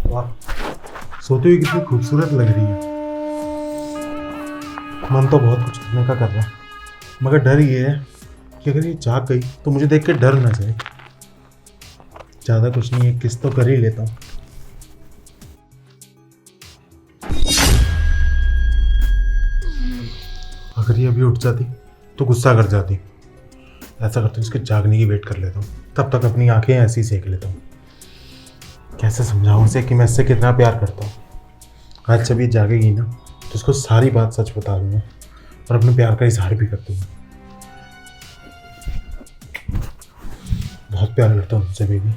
वाह, सोती हुई कितनी खूबसूरत लग रही है। मन तो बहुत कुछ करने का कर रहा है, मगर डर ये है कि अगर ये जाग गई तो मुझे देख के डर ना जाए। ज़्यादा कुछ नहीं है, किस तो कर ही लेता हूँ। अगर ये अभी उठ जाती तो गुस्सा कर जाती। ऐसा करता हूँ, इसके जागने की वेट कर लेता हूँ, तब तक अपनी आंखें ऐसी सेक लेता हूँ। कैसे समझाऊं उसे कि मैं इससे कितना प्यार करता हूँ। आज जब ये जागेगी ना तो उसको सारी बात सच बता दूंगा और अपने प्यार का इजहार भी कर दूंगा। बहुत प्यार करता हूँ तुमसे बेबी।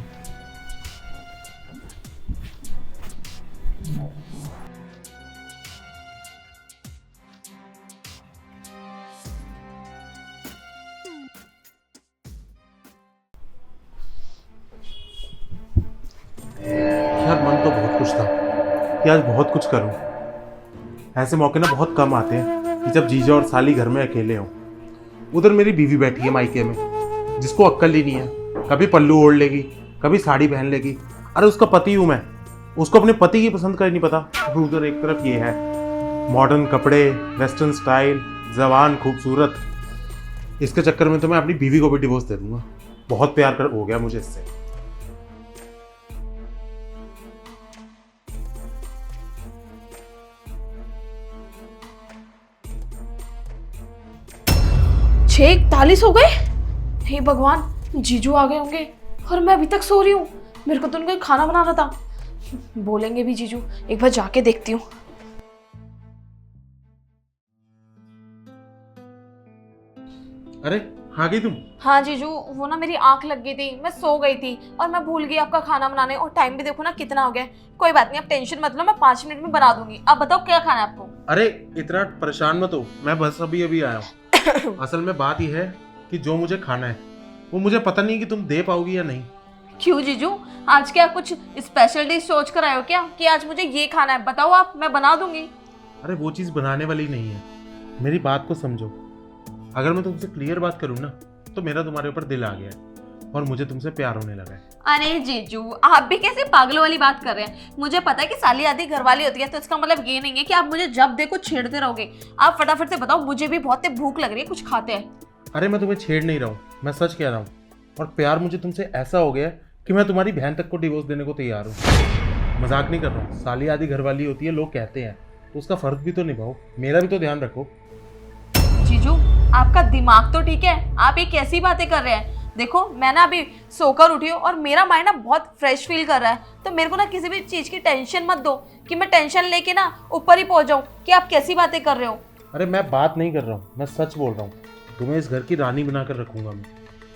यार मन तो बहुत कुछ था कि आज बहुत कुछ करूं। ऐसे मौके ना बहुत कम आते हैं कि जब जीजा और साली घर में अकेले हों। उधर मेरी बीवी बैठी है मायके में, जिसको अक्ल ही नहीं है। कभी पल्लू ओढ़ लेगी, कभी साड़ी पहन लेगी। अरे उसका पति हूं मैं, उसको अपने पति की पसंद का ही नहीं पता। उधर एक तरफ ये है मॉडर्न कपड़े, वेस्टर्न स्टाइल, जवान, खूबसूरत। इसके चक्कर में तो मैं अपनी बीवी को भी डिवोर्स दे दूंगा। बहुत प्यार कर हो गया मुझे इससे। 6:41 हो गए। हे भगवान, जीजू आ गए होंगे और मैं अभी तक सो रही हूँ। मेरे को तो उनका खाना बनाना था। बोलेंगे भी जीजू, एक बार जाके देखती हूँ। अरे आ गई तुम? हाँ जीजू, वो ना मेरी आंख लग गई थी, मैं सो गई थी और मैं भूल गई आपका खाना बनाने। और टाइम भी देखो ना कितना हो गया। कोई बात नहीं, आप टेंशन मत लो, मैं 5 मिनट में बना दूंगी। आप बताओ क्या खाना है आपको? अरे इतना परेशान मत हो, मैं बस अभी अभी आया हूँ। असल में बात यह है कि जो मुझे खाना है वो मुझे पता नहीं कि तुम दे पाओगी या नहीं। क्यों जीजू, आज क्या कुछ स्पेशल डिश सोच कर आए हो क्या कि आज मुझे ये खाना है? बताओ आप, मैं बना दूंगी। अरे वो चीज़ बनाने वाली नहीं है, मेरी बात को समझो। अगर मैं तुमसे क्लियर बात करूँ ना तो मेरा तुम्हारे ऊपर दिल आ गया है और मुझे तुमसे प्यार होने लगा है। अरे जीजू, आप भी कैसे पागलों वाली बात कर रहे हैं? मुझे पता है कि साली आधी घरवाली होती है, तो इसका मतलब ये नहीं है कि आप मुझे जब देखो छेड़ते रहोगे। आप फटाफट से बताओ, मुझे भी बहुत भूख लग रही है, कुछ खाते हैं। अरे मैं तुम्हें छेड़ नहीं रहा हूँ, मैं सच कह रहा हूँ। और प्यार मुझे तुमसे ऐसा हो गया है कि मैं तुम्हारी बहन तक को डिवोर्स देने को तैयार हूँ। मजाक नहीं कर रहा हूँ। साली आधी घरवाली होती है लोग कहते हैं, तो उसका फर्ज भी तो निभाओ, मेरा भी तो ध्यान रखो। जीजू, आपका दिमाग तो ठीक है, आप ये कैसी बातें कर रहे हैं? देखो, मैं ना अभी सोकर उठी हूँ और मेरा माइंड ना बहुत फ्रेश फील कर रहा है। तो मेरे को ना किसी भी चीज की टेंशन मत दो कि मैं टेंशन लेके ना ऊपर ही पहुंच जाऊँ कि आप कैसी बातें कर रहे हो। अरे मैं बात नहीं कर रहा हूँ, मैं सच बोल रहा हूँ। तुम्हें इस घर की रानी बनाकर रखूंगा मैं,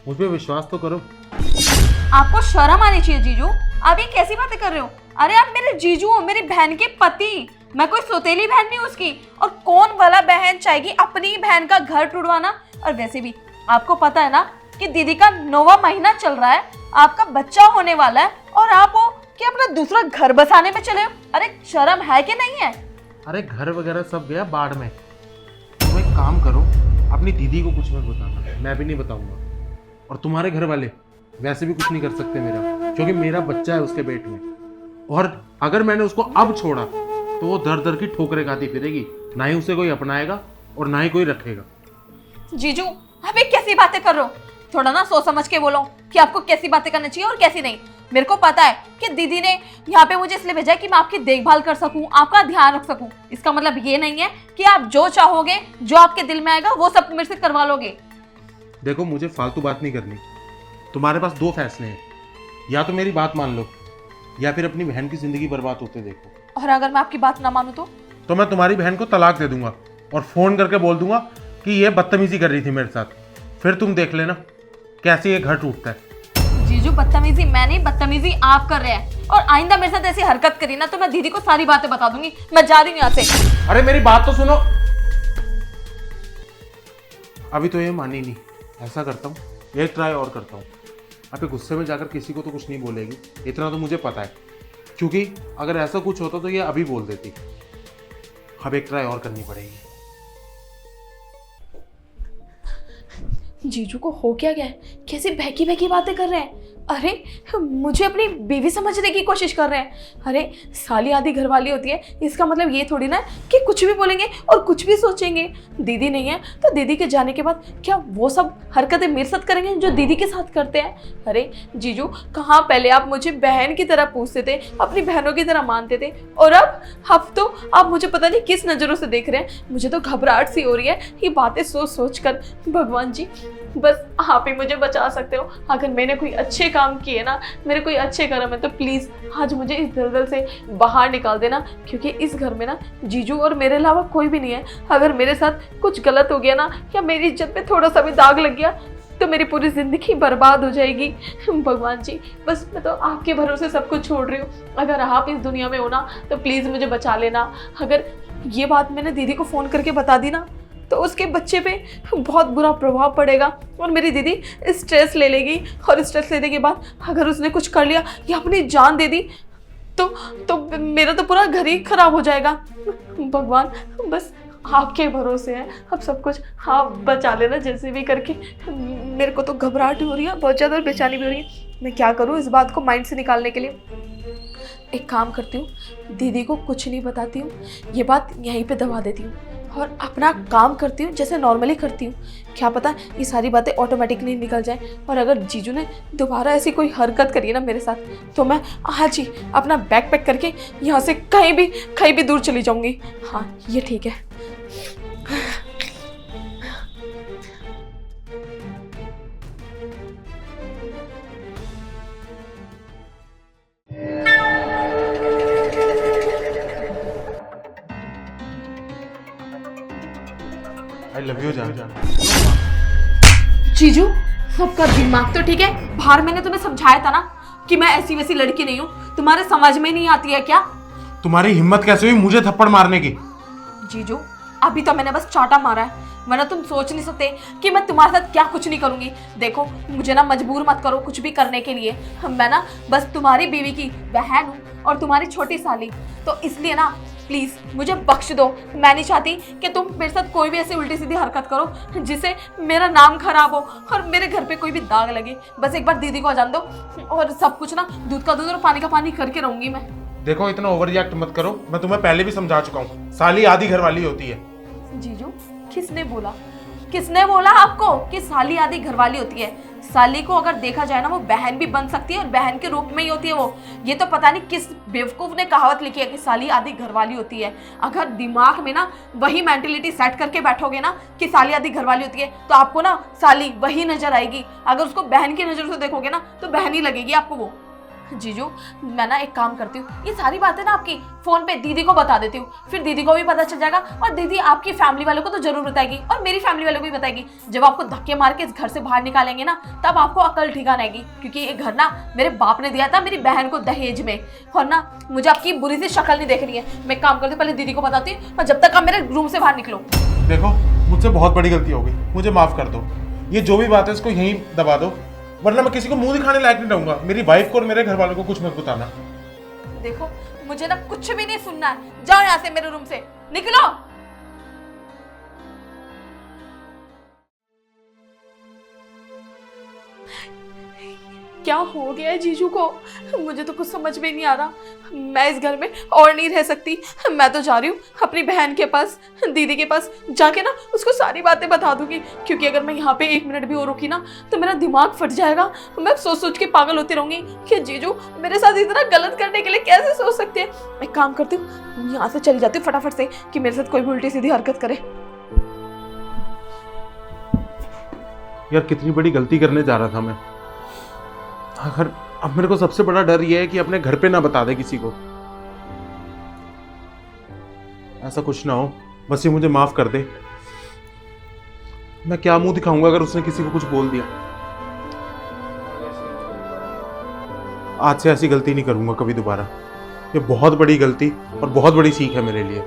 मुझ पर विश्वास तो करो। आपको शर्म आनी चाहिए जीजू, आप ये कैसी बातें कर रहे हो? अरे आप मेरे जीजू हो, मेरी बहन के पति। मैं कोई सौतेली बहन नहीं उसकी। और कौन वाला बहन चाहेगी अपनी बहन का घर टुड़वाना? और वैसे भी आपको पता है ना कि दीदी का 9वां महीना चल रहा है, आपका बच्चा होने वाला है और आप हो कि अपना दूसरा घर बसाने में चले हो। अरे शर्म है कि नहीं है? अरे घर वगैरह सब गया बाढ़ में। तुम एक काम करो, अपनी दीदी को कुछ मत बताना, मैं भी नहीं बताऊंगा। और तुम्हारे घर वाले वैसे भी कुछ नहीं कर सकते मेरा, क्योंकि मेरा बच्चा है उसके पेट में। और अगर मैंने उसको अब छोड़ा तो वो दर दर की ठोकरें खाती फिरेगी, ना ही उसे कोई अपनाएगा और ना ही कोई रखेगा। जीजू, आप ये कैसी बातें कर रहे हो? थोड़ा ना सोच समझ के बोलो कि आपको कैसी बातें करनी चाहिए और कैसी नहीं। मेरे को पता है कि दीदी ने यहाँ पे मुझे इसलिए भेजा है कि मैं आपकी देखभाल कर सकूं, आपका ध्यान रख सकूं। इसका मतलब ये नहीं है कि आप जो चाहोगे, जो आपके दिल में आएगा, वो सब मेरे से करवा लोगे। देखो, मुझे फालतू बात नहीं करनी। तुम्हारे पास 2 फैसले हैं, या तो मेरी बात मान लो या फिर अपनी बहन की जिंदगी बर्बाद होते देखो। और अगर मैं आपकी बात ना मानूं तो मैं तुम्हारी बहन को तलाक दे दूंगा और फोन करके बोल दूंगा कि ये बदतमीजी कर रही थी मेरे साथ। फिर तुम देख लेना कैसे ये घर टूटता है। जीजू, बदतमीजी मैं नहीं, बदतमीजी आप कर रहे हैं। और आइंदा मेरे साथ ऐसी हरकत करी ना तो मैं दीदी को सारी बातें बता दूंगी। मैं जा रही हूँ यहाँ से। अरे मेरी बात तो सुनो। अभी तो ये मानी नहीं। ऐसा करता हूँ, एक ट्राई और करता हूँ। अभी गुस्से में जाकर किसी को तो कुछ नहीं बोलेगी, इतना तो मुझे पता है, क्योंकि अगर ऐसा कुछ होता तो ये अभी बोल देती। अब एक ट्राई और करनी पड़ेगी। जीजू को हो क्या गया है? कैसी बहकी बहकी बातें कर रहे हैं? अरे मुझे अपनी बीवी समझने की कोशिश कर रहे हैं। अरे साली आधी घरवाली होती है, इसका मतलब ये थोड़ी ना कि कुछ भी बोलेंगे और कुछ भी सोचेंगे। दीदी नहीं है तो दीदी के जाने के बाद क्या वो सब हरकतें मेरे साथ करेंगे जो दीदी के साथ करते हैं? अरे जीजू, कहाँ पहले आप मुझे बहन की तरह पूछते थे, अपनी बहनों की तरह मानते थे, और अब तो आप मुझे पता नहीं किस नज़रों से देख रहे हैं। मुझे तो घबराहट सी हो रही है ये बातें सोच सोच कर। भगवान जी, बस आप ही मुझे बचा सकते हो। अगर मैंने कोई अच्छे काम किए ना, मेरे कोई अच्छे कर्म है, तो प्लीज़ आज मुझे इस दलदल से बाहर निकाल देना, क्योंकि इस घर में ना जीजू और मेरे अलावा कोई भी नहीं है। अगर मेरे साथ कुछ गलत हो गया ना, या मेरी इज्जत पे थोड़ा सा भी दाग लग गया, तो मेरी पूरी ज़िंदगी बर्बाद हो जाएगी। भगवान जी, बस मैं तो आपके भरोसे सब कुछ छोड़ रही हूँ। अगर आप इस दुनिया में हो ना, तो प्लीज़ मुझे बचा लेना। अगर ये बात मैंने दीदी को फ़ोन करके बता दी ना, तो उसके बच्चे पे बहुत बुरा प्रभाव पड़ेगा और मेरी दीदी स्ट्रेस ले लेगी, और स्ट्रेस लेने के बाद अगर उसने कुछ कर लिया या अपनी जान दे दी तो मेरा तो पूरा घर ही खराब हो जाएगा। भगवान, बस आपके भरोसे है अब सब कुछ, आप बचा लेना जैसे भी करके। मेरे को तो घबराहट हो रही है बहुत ज़्यादा, और बेचैनी भी हो रही है। मैं क्या करूँ इस बात को माइंड से निकालने के लिए? एक काम करती हूँ, दीदी को कुछ नहीं बताती हूँ, ये बात यहीं पे दबा देती हूँ और अपना काम करती हूँ जैसे नॉर्मली करती हूँ। क्या पता ये सारी बातें ऑटोमेटिकली निकल जाए, और अगर जीजू ने दोबारा ऐसी कोई हरकत करी है ना मेरे साथ, तो मैं आज ही अपना बैग पैक करके यहाँ से कहीं भी दूर चली जाऊँगी। हाँ, ये ठीक है। आई लव यू जान। जीजू, आपका दिमाग तो ठीक है? बाहर मैंने तुम्हें समझाया था ना कि मैं ऐसी वैसी लड़की नहीं हूँ। तुम्हारे समझ में नहीं आती है क्या? तुम्हारी हिम्मत कैसे हुई मुझे थप्पड़ मारने की? जीजू, अभी तो मैंने बस चाटा मारा है, वरना तुम सोच नहीं सकते कि मैं तुम्हारे साथ क्या कुछ नहीं करूंगी। देखो, मुझे ना मजबूर मत करो कुछ भी करने के लिए। मैं ना बस तुम्हारी बीवी की बहन हूँ और तुम्हारी छोटी साली, तो इसलिए ना प्लीज़ मुझे बख्श दो। मैं नहीं चाहती कि तुम मेरे साथ कोई भी ऐसी उल्टी सीधी हरकत करो जिससे मेरा नाम खराब हो और मेरे घर पे कोई भी दाग लगे। बस एक बार दीदी को आ जान दो, और सब कुछ ना दूध का दूध और पानी का पानी करके रहूंगी मैं। देखो, इतना ओवर रिएक्ट मत करो, मैं तुम्हें पहले भी समझा चुका हूँ, साली आधी घरवाली होती है। जीजू, किसने बोला आपको कि साली आधी घरवाली होती है? साली को अगर देखा जाए ना, वो बहन भी बन सकती है और बहन के रूप में ही होती है वो। ये तो पता नहीं किस बेवकूफ ने कहावत लिखी है कि साली आधी घरवाली होती है। अगर दिमाग में ना वही मेंटेलिटी सेट करके बैठोगे ना कि साली आधी घरवाली होती है, तो आपको ना साली वही नजर आएगी। अगर उसको बहन की नजर से देखोगे ना, तो बहन ही लगेगी आपको वो। जीजू, मैं ना एक काम करती हूँ, ये सारी बातें ना आपकी फोन पे दीदी को बता देती हूँ, फिर दीदी को भी पता चल जाएगा, और दीदी आपकी फैमिली वालों को तो जरूर बताएगी और मेरी फैमिली वालों को भी बताएगी। जब आपको धक्के मार के इस घर से बाहर निकालेंगे ना, तब आपको अकल ठिकाना आएगी, क्योंकि ये घर ना मेरे बाप ने दिया था मेरी बहन को दहेज में, और ना मुझे आपकी बुरी सी शक्ल नहीं देखनी है। मैं काम करती हूँ, पहले दीदी को बताती हूँ, और जब तक आप मेरे रूम से बाहर निकलो। देखो, मुझसे बहुत बड़ी गलती हो गई, मुझे माफ कर दो। ये जो भी बात है इसको यहीं दबा दो, वरना मैं किसी को मुंह दिखाने लायक नहीं रहूंगा। मेरी वाइफ को और मेरे घर वालों को कुछ मत बताना। देखो, मुझे ना कुछ भी नहीं सुनना है, जाओ यहाँ से, मेरे रूम से निकलो। क्या हो गया है जीजू को? मुझे तो कुछ समझ में नहीं आ रहा। मैं इस घर में और नहीं रह सकती। मैं तो जा रही हूँ अपनी बहन के पास, दीदी के पास जाके ना उसको सारी बातें बता दूंगी, क्योंकि अगर मैं यहाँ पे 1 मिनट भी और रुकी ना, तो मेरा दिमाग फट जाएगा। मैं सोच सोच के पागल होती रहूंगी कि जीजू मेरे साथ इतना गलत करने के लिए कैसे सोच सकते हैं। एक काम करती हूँ, यहाँ से चली जाती हूँ फटाफट से, कि मेरे साथ कोई भी उल्टी सीधी हरकत करे। यार, कितनी बड़ी गलती करने जा रहा था मैं। अगर अब मेरे को सबसे बड़ा डर ये है कि अपने घर पे ना बता दे किसी को। ऐसा कुछ ना हो, बस ये मुझे माफ कर दे। मैं क्या मुंह दिखाऊंगा अगर उसने किसी को कुछ बोल दिया। आज से ऐसी गलती नहीं करूंगा कभी दोबारा। ये बहुत बड़ी गलती और बहुत बड़ी सीख है मेरे लिए।